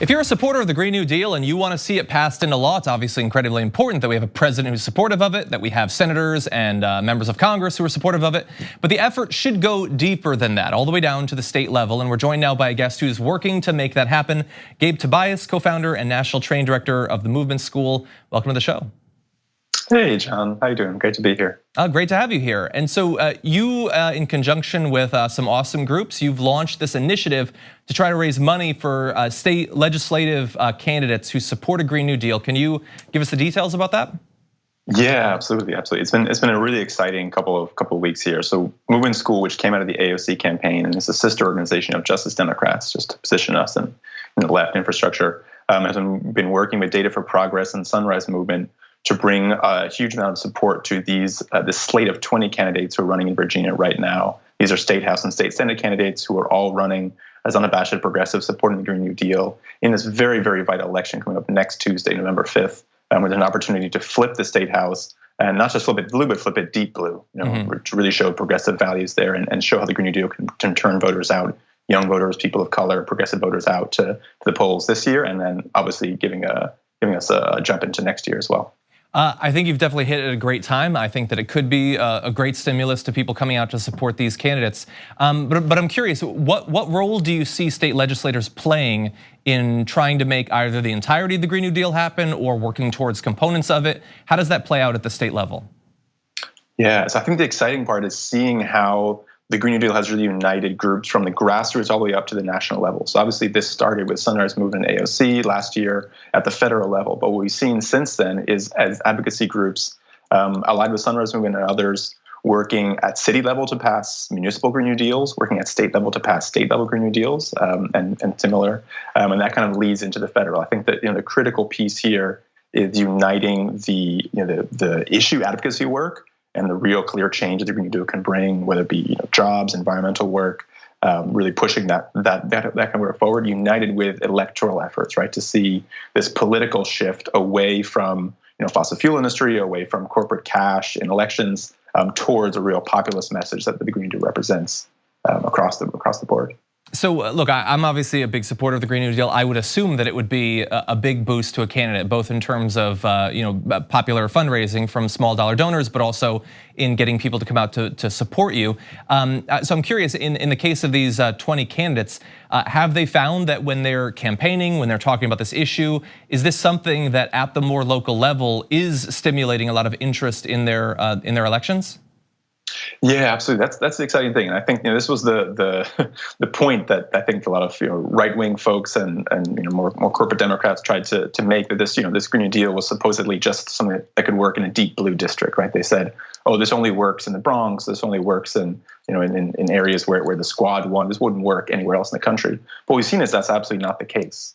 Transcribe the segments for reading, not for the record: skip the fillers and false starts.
If you're a supporter of the Green New Deal and you want to see it passed into law, it's obviously incredibly important that we have a president who's supportive of it, that we have senators and members of Congress who are supportive of it. But the effort should go deeper than that, all the way down to the state level. And we're joined now by a guest who's working to make that happen. Gabe Tobias, co-founder and national training director of the Movement School. Welcome to the show. Hey, John, how you doing? Great to be here. Great to have you here. And so you, in conjunction with some awesome groups, you've launched this initiative to try to raise money for state legislative candidates who support a Green New Deal. Can you give us the details about that? Yeah, absolutely. It's been a really exciting couple of weeks here. So Movement School, which came out of the AOC campaign, and is a sister organization of Justice Democrats, just to position us in the left infrastructure, has been working with Data for Progress and Sunrise Movement to bring a huge amount of support to this slate of 20 candidates who are running in Virginia right now. These are state house and state senate candidates who are all running as unabashed progressives supporting the Green New Deal in this very, very vital election coming up next Tuesday, November 5th, with an opportunity to flip the state house and not just flip it blue, but flip it deep blue, to really show progressive values there and show how the Green New Deal can turn voters out, young voters, people of color, progressive voters out to the polls this year, and then obviously giving us a jump into next year as well. I think you've definitely hit it at a great time. I think that it could be a great stimulus to people coming out to support these candidates. But I'm curious, what role do you see state legislators playing in trying to make either the entirety of the Green New Deal happen or working towards components of it? How does that play out at the state level? Yeah, so I think the exciting part is seeing how the Green New Deal has really united groups from the grassroots all the way up to the national level. So obviously this started with Sunrise Movement and AOC last year at the federal level. But what we've seen since then is as advocacy groups allied with Sunrise Movement and others working at city level to pass municipal Green New Deals, working at state level to pass state level Green New Deals and similar. And that kind of leads into the federal. I think that the critical piece here is uniting the issue advocacy work and the real clear change that the Green New Deal can bring, whether it be jobs, environmental work, really pushing that kind of work forward, united with electoral efforts, right? To see this political shift away from fossil fuel industry, away from corporate cash in elections, towards a real populist message that the Green New Deal represents across the board. So look, I'm obviously a big supporter of the Green New Deal. I would assume that it would be a big boost to a candidate, both in terms of popular fundraising from small dollar donors, but also in getting people to come out to support you. So I'm curious, in the case of these 20 candidates, have they found that when they're campaigning, when they're talking about this issue, is this something that at the more local level is stimulating a lot of interest in their elections? Yeah, absolutely. That's the exciting thing, and I think this was the point that I think a lot of right wing folks and more corporate Democrats tried to make, that this Green New Deal was supposedly just something that could work in a deep blue district, right? They said, oh, this only works in the Bronx, this only works in in areas where the squad won. This wouldn't work anywhere else in the country. But what we've seen is that's absolutely not the case.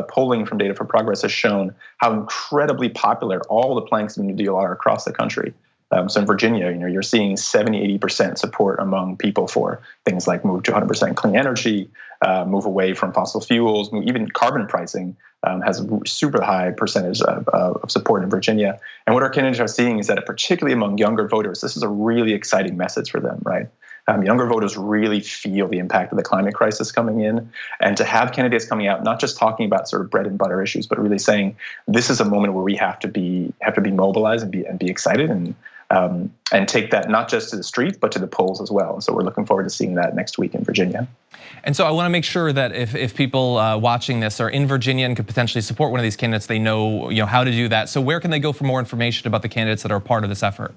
Polling from Data for Progress has shown how incredibly popular all the planks of the New Deal are across the country. So in Virginia, you're seeing 70-80% support among people for things like move to 100% clean energy, move away from fossil fuels, even carbon pricing has a super high percentage of support in Virginia. And what our candidates are seeing is that particularly among younger voters, this is a really exciting message for them, right? Younger voters really feel the impact of the climate crisis coming in, and to have candidates coming out not just talking about sort of bread and butter issues, but really saying this is a moment where we have to be mobilized and be excited and take that not just to the street but to the polls as well. And so we're looking forward to seeing that next week in Virginia. And so I want to make sure that if people watching this are in Virginia and could potentially support one of these candidates, they know how to do that. So where can they go for more information about the candidates that are part of this effort?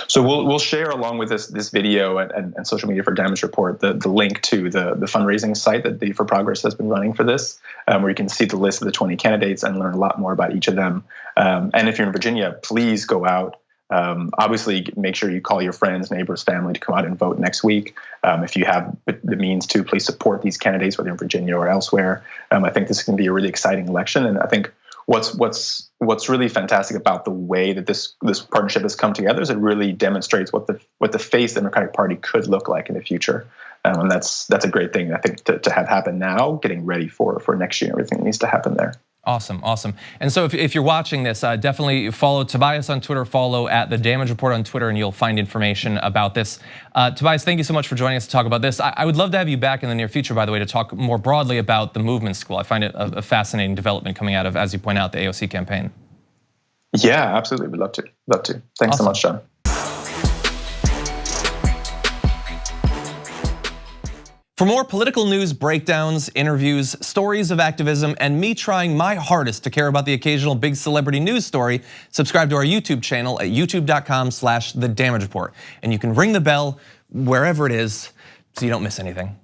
So we'll share along with this video and social media for Damage Report the link to the fundraising site that Data for Progress has been running for this, where you can see the list of the 20 candidates and learn a lot more about each of them. And if you're in Virginia, please go out. Obviously, make sure you call your friends, neighbors, family to come out and vote next week. If you have the means to, please support these candidates, whether in Virginia or elsewhere. I think this can be a really exciting election, and I think what's really fantastic about the way that this partnership has come together is it really demonstrates what the face of the Democratic Party could look like in the future, and that's a great thing I think to have happen now, getting ready for next year. Everything that needs to happen there. Awesome, awesome. And so if you're watching this, definitely follow Tobias on Twitter, follow at The Damage Report on Twitter, and you'll find information about this. Tobias, thank you so much for joining us to talk about this. I would love to have you back in the near future, by the way, to talk more broadly about the movement school. I find it a fascinating development coming out of, as you point out, the AOC campaign. Yeah, absolutely. We'd love to. Love to. Thanks so much, John. For more political news, breakdowns, interviews, stories of activism, and me trying my hardest to care about the occasional big celebrity news story, subscribe to our YouTube channel at youtube.com/thedamagereport. And you can ring the bell wherever it is so you don't miss anything.